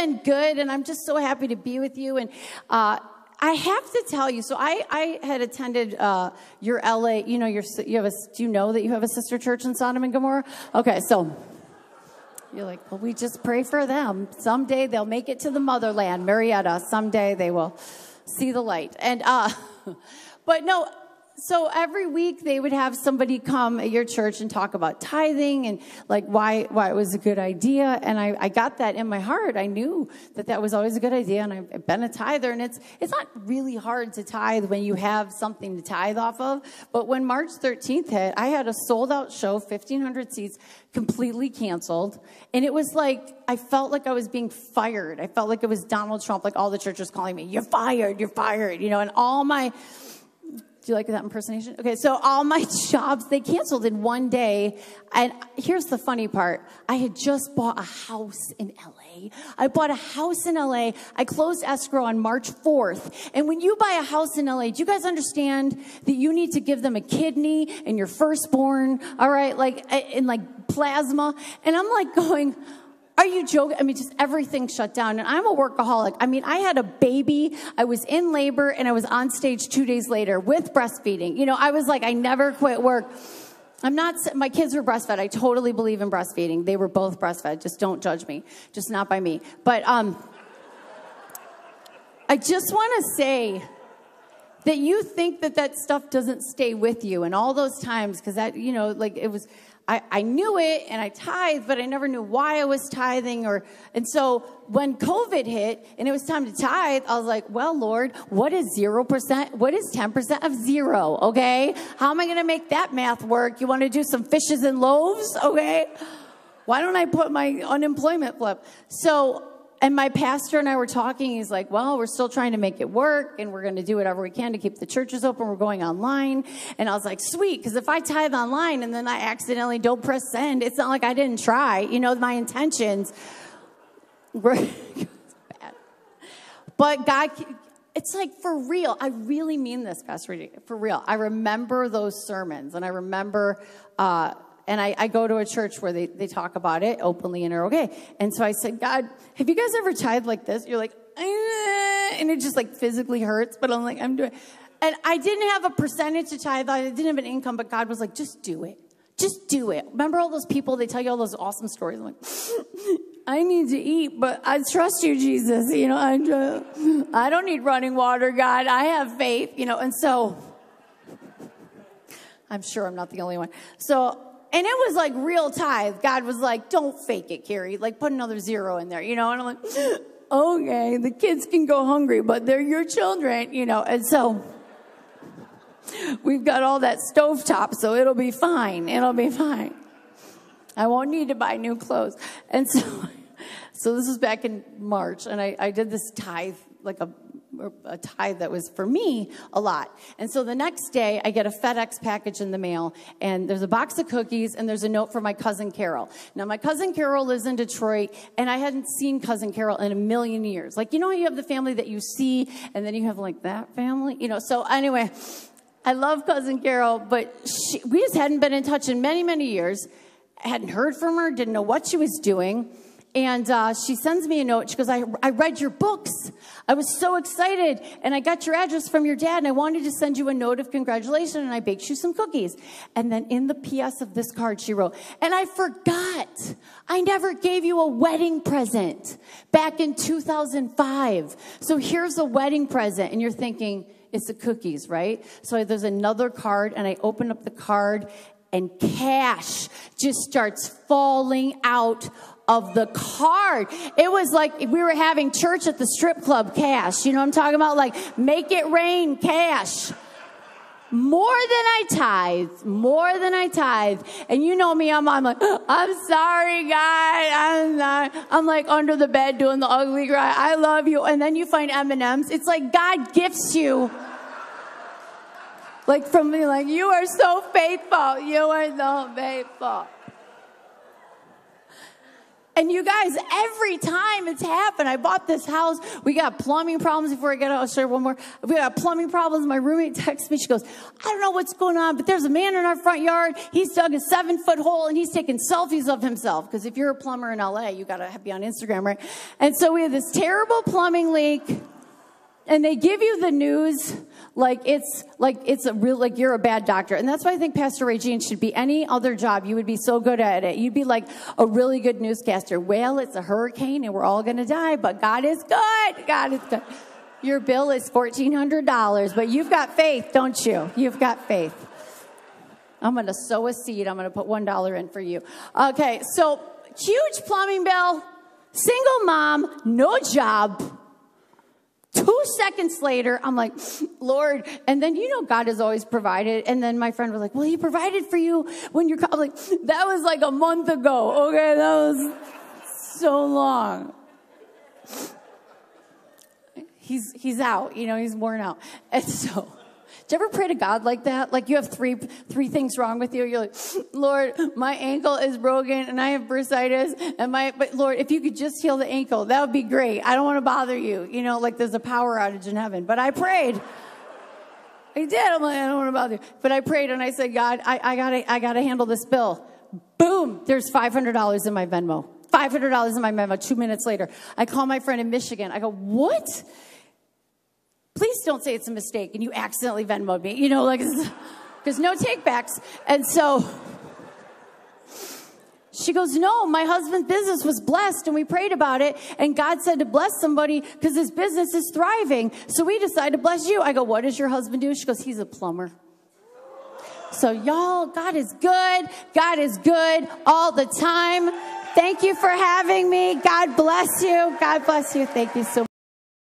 been good, and I'm just so happy to be with you. And I have to tell you, so I had attended your LA, do you know that you have a sister church in Sodom and Gomorrah? Okay, so you're like, well, we just pray for them. Someday they'll make it to the motherland, Marietta. Someday they will see the light. And, but no, so every week they would have somebody come at your church and talk about tithing and like why it was a good idea. And I got that in my heart. I knew that was always a good idea. And I've been a tither, and it's not really hard to tithe when you have something to tithe off of. But when March 13th hit, I had a sold out show, 1,500 seats, completely canceled. And it was like, I felt like I was being fired. I felt like it was Donald Trump, like all the churches calling me, you're fired, and all my, do you like that impersonation? Okay, so all my jobs, they canceled in one day. And here's the funny part. I had just bought a house in LA. I bought a house in LA. I closed escrow on March 4th. And when you buy a house in LA, do you guys understand that you need to give them a kidney and your firstborn, all right, like plasma? And I'm like going, are you joking? I mean, just everything shut down. And I'm a workaholic. I mean, I had a baby. I was in labor, and I was on stage 2 days later with breastfeeding. I was like, I never quit work. My kids were breastfed. I totally believe in breastfeeding. They were both breastfed. Just don't judge me. Just not by me. But I just want to say that you think that stuff doesn't stay with you. And all those times, because that, it was, I knew it and I tithed, but I never knew why I was tithing. And so when COVID hit and it was time to tithe, I was like, well, Lord, what is 0%? What is 10% of zero? Okay. How am I going to make that math work? You want to do some fishes and loaves? Okay. Why don't I put my unemployment flip? And my pastor and I were talking. He's like, well, we're still trying to make it work, and we're going to do whatever we can to keep the churches open. We're going online. And I was like, sweet, because if I tithe online and then I accidentally don't press send, it's not like I didn't try. My intentions were bad. But God, it's like for real. I really mean this, Pastor Rudy, for real. I remember those sermons, and I remember... And I go to a church where they talk about it openly and are okay. And so I said, God, have you guys ever tithed like this? You're like, and it just like physically hurts. But I'm like, I'm doing it. And I didn't have a percentage to tithe. I didn't have an income, but God was like, just do it. Just do it. Remember all those people, they tell you all those awesome stories. I'm like, I need to eat, but I trust you, Jesus. I don't need running water, God. I have faith, and so I'm sure I'm not the only one. And it was like real tithe. God was like, don't fake it, Kerri. Like, put another zero in there, And I'm like, okay, the kids can go hungry, but they're your children, And so we've got all that stovetop, so it'll be fine. It'll be fine. I won't need to buy new clothes. And so this was back in March, and I did this tithe, like a tithe that was for me a lot. And so the next day I get a FedEx package in the mail, and there's a box of cookies, and there's a note for my cousin Carol. Now my cousin Carol lives in Detroit, and I hadn't seen cousin Carol in a million years. Like, how you have the family that you see, and then you have like that family, So anyway, I love cousin Carol, but we just hadn't been in touch in many, many years. I hadn't heard from her, didn't know what she was doing. And she sends me a note. She goes, I read your books. I was so excited. And I got your address from your dad. And I wanted to send you a note of congratulations. And I baked you some cookies. And then in the PS of this card, she wrote, and I forgot. I never gave you a wedding present back in 2005. So here's a wedding present. And you're thinking, it's the cookies, right? So there's another card. And I open up the card. And cash just starts falling out of the card. It was like we were having church at the strip club cash. You know what I'm talking about? Like, make it rain cash. More than I tithe. And you know me, I'm like, I'm sorry, God. I'm like under the bed doing the ugly cry. I love you. And then you find M&Ms. It's like God gifts you. Like from me, like, you are so faithful. You are so faithful. And you guys, every time it's happened, I bought this house. We got plumbing problems. Before I get out, I'll share one more. We got plumbing problems. My roommate texts me. She goes, I don't know what's going on, but there's a man in our front yard. He's dug a 7-foot hole and he's taking selfies of himself. Because if you're a plumber in LA, you got to be on Instagram, right? And so we have this terrible plumbing leak. And they give you the news like it's a real, like you're a bad doctor. And that's why I think Pastor Regine should be any other job. You would be so good at it. You'd be like a really good newscaster. Well, it's a hurricane and we're all going to die, but God is good. God is good. Your bill is $1,400, but you've got faith, don't you? You've got faith. I'm going to sow a seed. I'm going to put $1 in for you. Okay, so huge plumbing bill, single mom, no job. 2 seconds later, I'm like, Lord. And then, God has always provided. And then my friend was like, well, he provided for you when you're, I'm like, that was like a month ago. Okay, that was so long. He's out, he's worn out. And so, do you ever pray to God like that? Like you have three things wrong with you. You're like, Lord, my ankle is broken and I have bursitis. But Lord, if you could just heal the ankle, that would be great. I don't want to bother you. Like there's a power outage in heaven. But I prayed. I did. I'm like, I don't want to bother you. But I prayed and I said, God, I gotta handle this bill. Boom. There's $500 in my Venmo. $500 in my Venmo. 2 minutes later, I call my friend in Michigan. I go, what? Please don't say it's a mistake and you accidentally Venmoed me, because no takebacks. And so she goes, no, my husband's business was blessed and we prayed about it. And God said to bless somebody because his business is thriving. So we decided to bless you. I go, what does your husband do? She goes, he's a plumber. So y'all, God is good. God is good all the time. Thank you for having me. God bless you. God bless you. Thank you so much.